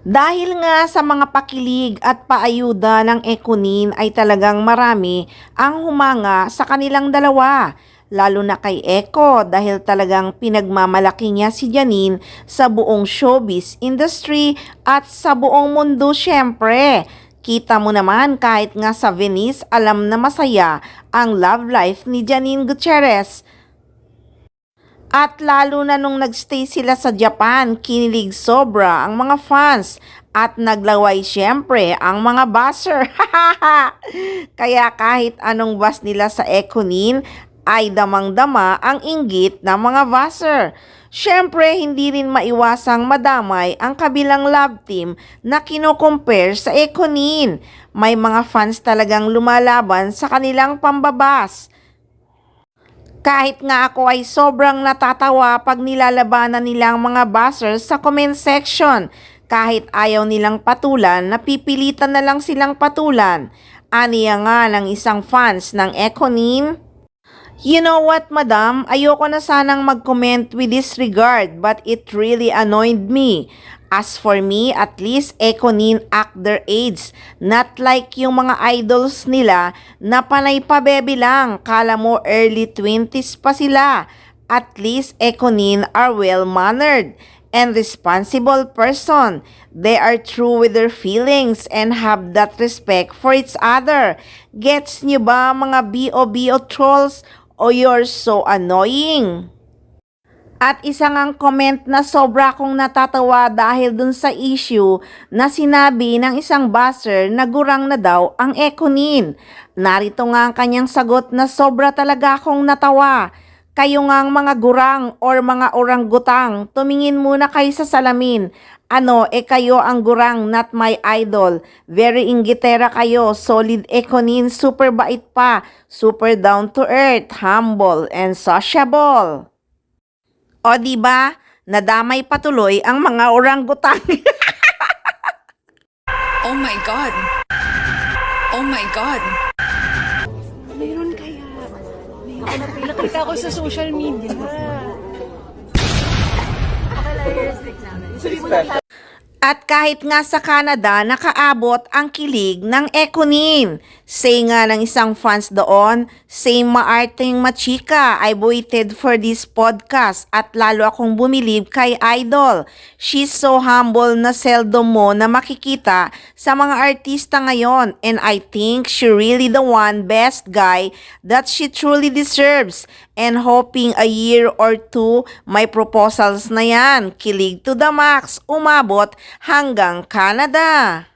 Dahil nga sa mga pakilig at paayuda ng Econin ay talagang marami ang humanga sa kanilang dalawa. Lalo na kay Eco dahil talagang pinagmamalaki niya si Janine sa buong showbiz industry at sa buong mundo syempre. Kita mo naman kahit nga sa Venice alam na masaya ang love life ni Janine Gutierrez. At lalo na nung nagstay sila sa Japan, kinilig sobra ang mga fans at naglaway syempre ang mga buzzer. Kaya kahit anong buzz nila sa Econin ay damang-dama ang inggit ng mga buzzer. Syempre hindi rin maiwasang madamay ang kabilang love team na kino-compare sa Econin. May mga fans talagang lumalaban sa kanilang pambabas. Kahit nga ako ay sobrang natatawa pag nilalabanan nilang mga buzzers sa comment section. Kahit ayaw nilang patulan, napipilitan na lang silang patulan. Aniya nga ng isang fans ng Econin. You know what, madam? Ayoko na sanang mag-comment with this regard but it really annoyed me. As for me, at least Econin act their age. Not like yung mga idols nila na panay pa bebe lang. Kala mo early 20s pa sila. At least Econin are well-mannered and responsible person. They are true with their feelings and have that respect for each other. Gets nyo ba mga B.O.B.O. trolls? O you're so annoying? At isa ngang comment na sobra akong natatawa dahil dun sa issue na sinabi ng isang buzzer na gurang na daw ang Econin. Narito nga ang kanyang sagot na sobra talaga akong natawa. Kayo ngang mga gurang or mga orangutang, tumingin muna kayo sa salamin. Ano, kayo ang gurang, not my idol. Very inggitera kayo, solid Econin, super bait pa, super down to earth, humble, and sociable. O diba, nadamay patuloy ang mga orangutang. Oh my God! Oh my God! Mayroon kaya. Nakita ko sa social media. At kahit nga sa Canada, nakaabot ang kilig ng Econin. Say nga ng isang fans doon, same maarting machika, I waited for this podcast at lalo akong bumilib kay Idol. She's so humble na seldom mo na makikita sa mga artista ngayon and I think she really the one best guy that she truly deserves. And hoping a year or two, may proposals na yan. Kilig to the max, umabot hanggang Canada.